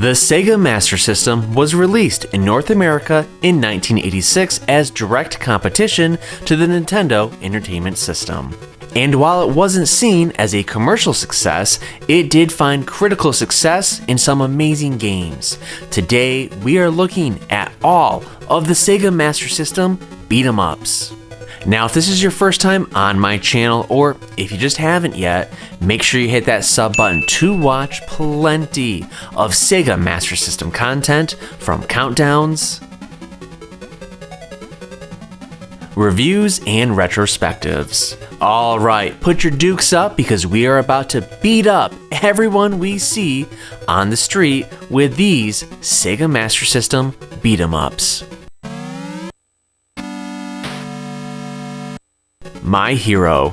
The Sega Master System was released in North America in 1986 as direct competition to the Nintendo Entertainment System. And while it wasn't seen as a commercial success, it did find critical success in some amazing games. Today, we are looking at all of the Sega Master System beat-em-ups. Now, if this is your first time on my channel, or if you just haven't yet, make sure you hit that sub button to watch plenty of Sega Master System content from countdowns, reviews, and retrospectives. Alright, put your dukes up because we are about to beat up everyone we see on the street with these Sega Master System beat-em-ups. My Hero.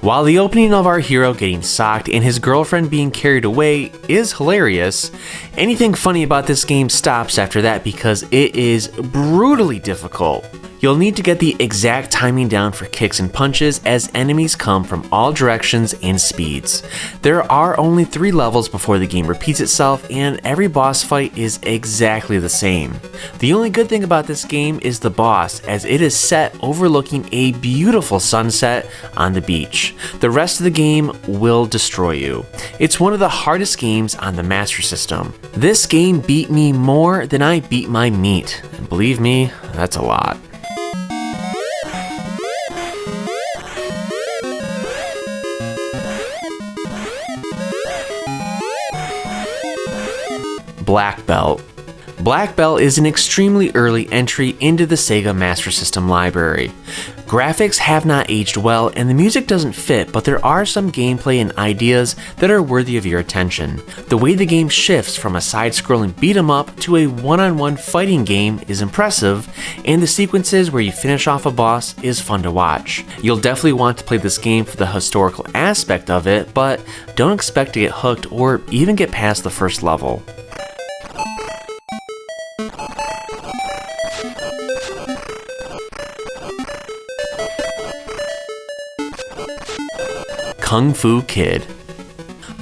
While the opening of our hero getting socked and his girlfriend being carried away is hilarious, anything funny about this game stops after that because it is brutally difficult. You'll need to get the exact timing down for kicks and punches as enemies come from all directions and speeds. There are only 3 levels before the game repeats itself, and every boss fight is exactly the same. The only good thing about this game is the boss, as it is set overlooking a beautiful sunset on the beach. The rest of the game will destroy you. It's one of the hardest games on the Master System. This game beat me more than I beat my meat, and believe me, that's a lot. Black Belt. Black Belt is an extremely early entry into the Sega Master System library. Graphics have not aged well and the music doesn't fit, but there are some gameplay and ideas that are worthy of your attention. The way the game shifts from a side-scrolling beat-em-up to a one-on-one fighting game is impressive, and the sequences where you finish off a boss is fun to watch. You'll definitely want to play this game for the historical aspect of it, but don't expect to get hooked or even get past the first level. Kung Fu Kid.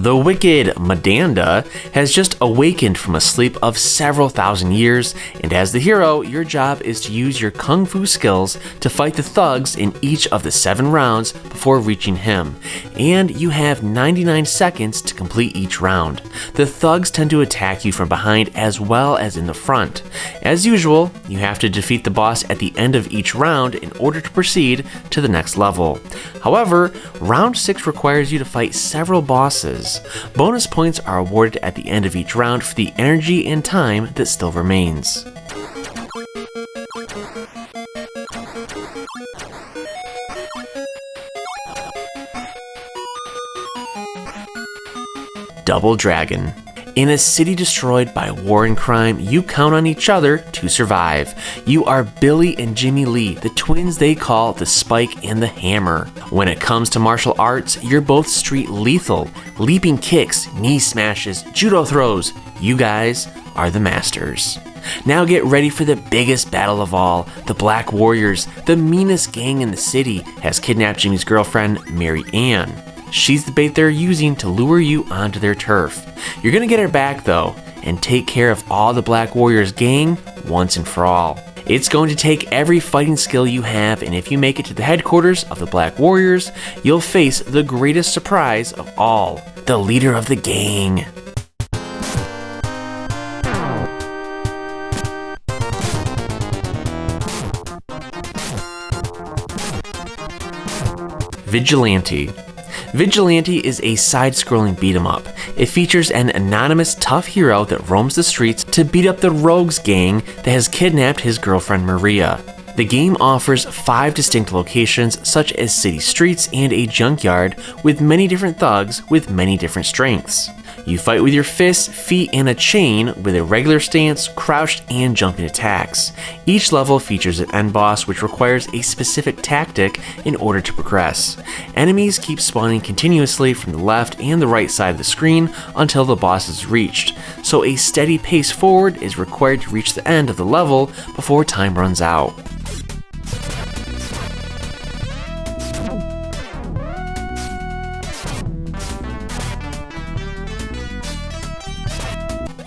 The wicked Madanda has just awakened from a sleep of several thousand years, and as the hero, your job is to use your kung fu skills to fight the thugs in each of the 7 rounds before reaching him, and you have 99 seconds to complete each round. The thugs tend to attack you from behind as well as in the front. As usual, you have to defeat the boss at the end of each round in order to proceed to the next level. However, round 6 requires you to fight several bosses. Bonus points are awarded at the end of each round for the energy and time that still remains. Double Dragon. In a city destroyed by war and crime, you count on each other to survive. You are Billy and Jimmy Lee, the twins they call the Spike and the Hammer. When it comes to martial arts, you're both street lethal. Leaping kicks, knee smashes, judo throws. You guys are the masters. Now get ready for the biggest battle of all. The Black Warriors, the meanest gang in the city, has kidnapped Jimmy's girlfriend, Mary Ann. She's the bait they're using to lure you onto their turf. You're gonna get her back though, and take care of all the Black Warriors gang once and for all. It's going to take every fighting skill you have, and if you make it to the headquarters of the Black Warriors, you'll face the greatest surprise of all, the leader of the gang. Vigilante. Vigilante is a side-scrolling beat-em-up. It features an anonymous tough hero that roams the streets to beat up the rogues gang that has kidnapped his girlfriend Maria. The game offers 5 distinct locations such as city streets and a junkyard with many different thugs with many different strengths. You fight with your fists, feet, and a chain with a regular stance, crouched, and jumping attacks. Each level features an end boss which requires a specific tactic in order to progress. Enemies keep spawning continuously from the left and the right side of the screen until the boss is reached, so a steady pace forward is required to reach the end of the level before time runs out.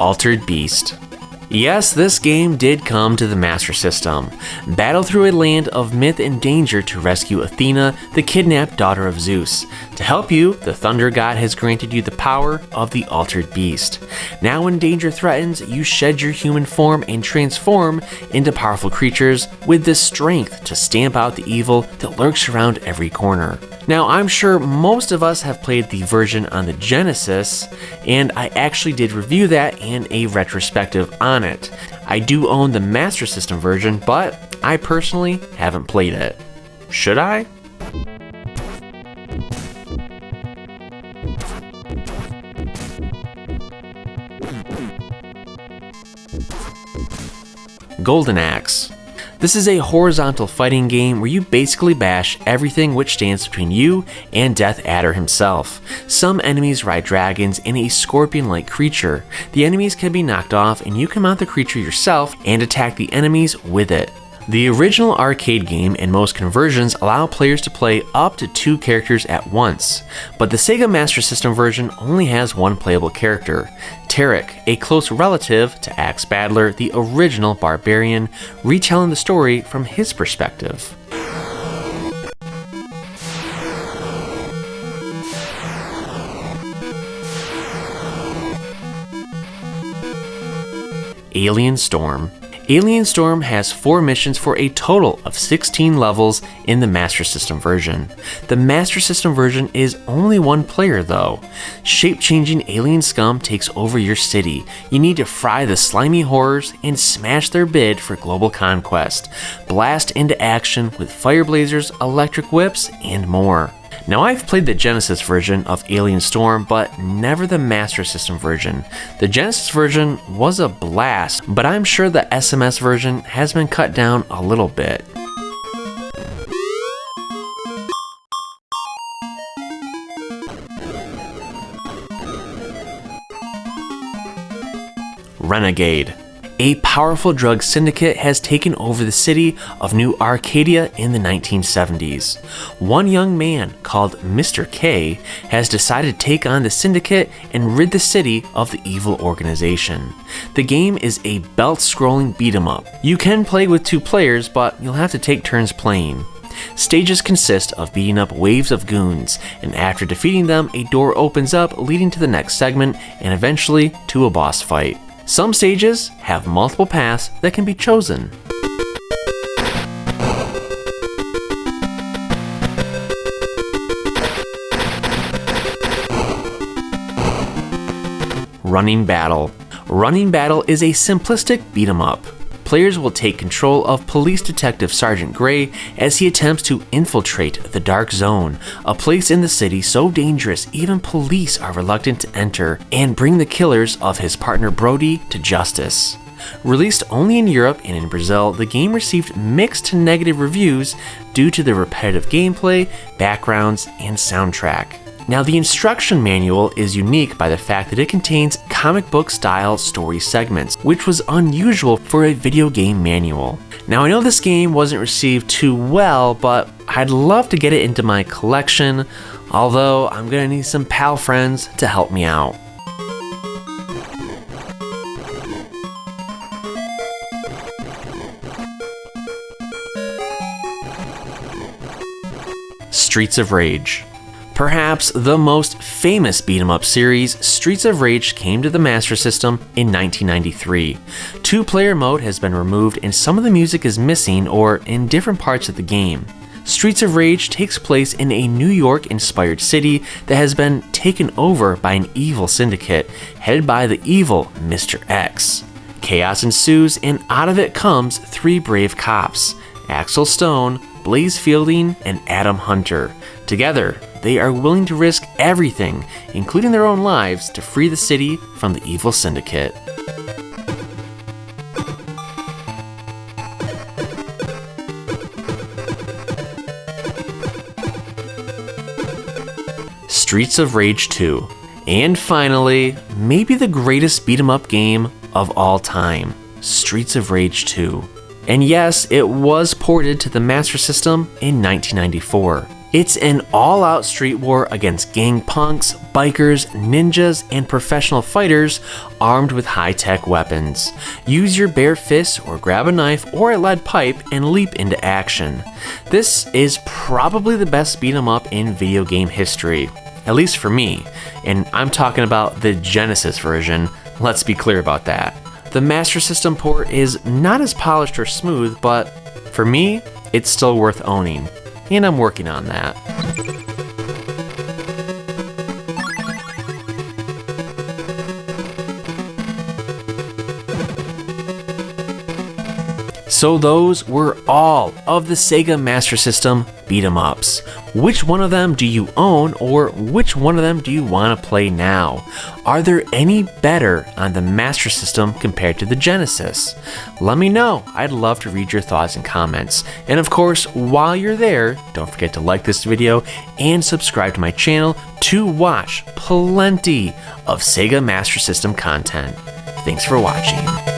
Altered Beast. Yes, this game did come to the Master System. Battle through a land of myth and danger to rescue Athena, the kidnapped daughter of Zeus. To help you, the Thunder God has granted you the power of the Altered Beast. Now when danger threatens, you shed your human form and transform into powerful creatures with the strength to stamp out the evil that lurks around every corner. Now, I'm sure most of us have played the version on the Genesis, and I actually did review that and a retrospective on it. I do own the Master System version, but I personally haven't played it. Should I? Golden Axe. This is a horizontal fighting game where you basically bash everything which stands between you and Death Adder himself. Some enemies ride dragons and a scorpion-like creature. The enemies can be knocked off and you can mount the creature yourself and attack the enemies with it. The original arcade game and most conversions allow players to play up to 2 characters at once, but the Sega Master System version only has one playable character, Tarek, a close relative to Axe Battler, the original barbarian, retelling the story from his perspective. Alien Storm. Alien Storm has 4 missions for a total of 16 levels in the Master System version. The Master System version is only 1 player though. Shape-changing alien scum takes over your city. You need to fry the slimy horrors and smash their bid for global conquest. Blast into action with fire blazers, electric whips, and more. Now, I've played the Genesis version of Alien Storm, but never the Master System version. The Genesis version was a blast, but I'm sure the SMS version has been cut down a little bit. Renegade. A powerful drug syndicate has taken over the city of New Arcadia in the 1970s. One young man called Mr. K has decided to take on the syndicate and rid the city of the evil organization. The game is a belt-scrolling beat-em-up. You can play with 2 players, but you'll have to take turns playing. Stages consist of beating up waves of goons, and after defeating them, a door opens up leading to the next segment and eventually to a boss fight. Some stages have multiple paths that can be chosen. Running Battle. Running Battle is a simplistic beat-em-up. Players will take control of Police Detective Sergeant Gray as he attempts to infiltrate the Dark Zone, a place in the city so dangerous even police are reluctant to enter, and bring the killers of his partner Brody to justice. Released only in Europe and in Brazil, the game received mixed to negative reviews due to the repetitive gameplay, backgrounds, and soundtrack. Now, the instruction manual is unique by the fact that it contains comic book style story segments, which was unusual for a video game manual. Now, I know this game wasn't received too well, but I'd love to get it into my collection, although I'm gonna need some pal friends to help me out. Streets of Rage. Perhaps the most famous beat-em-up series, Streets of Rage came to the Master System in 1993. 2-player mode has been removed and some of the music is missing or in different parts of the game. Streets of Rage takes place in a New York-inspired city that has been taken over by an evil syndicate, headed by the evil Mr. X. Chaos ensues and out of it comes 3 brave cops, Axel Stone, Blaze Fielding, and Adam Hunter. Together, they are willing to risk everything, including their own lives, to free the city from the evil syndicate. Streets of Rage 2. And finally, maybe the greatest beat-em-up game of all time, Streets of Rage 2. And yes, it was ported to the Master System in 1994. It's an all-out street war against gang punks, bikers, ninjas, and professional fighters armed with high-tech weapons. Use your bare fists or grab a knife or a lead pipe and leap into action. This is probably the best beat 'em up in video game history, at least for me, and I'm talking about the Genesis version, let's be clear about that. The Master System port is not as polished or smooth, but for me, it's still worth owning. And I'm working on that. So those were all of the Sega Master System beat 'em ups. Which one of them do you own, or which one of them do you want to play now? Are there any better on the Master System compared to the Genesis? Let me know. I'd love to read your thoughts and comments. And of course, while you're there, don't forget to like this video and subscribe to my channel to watch plenty of Sega Master System content. Thanks for watching.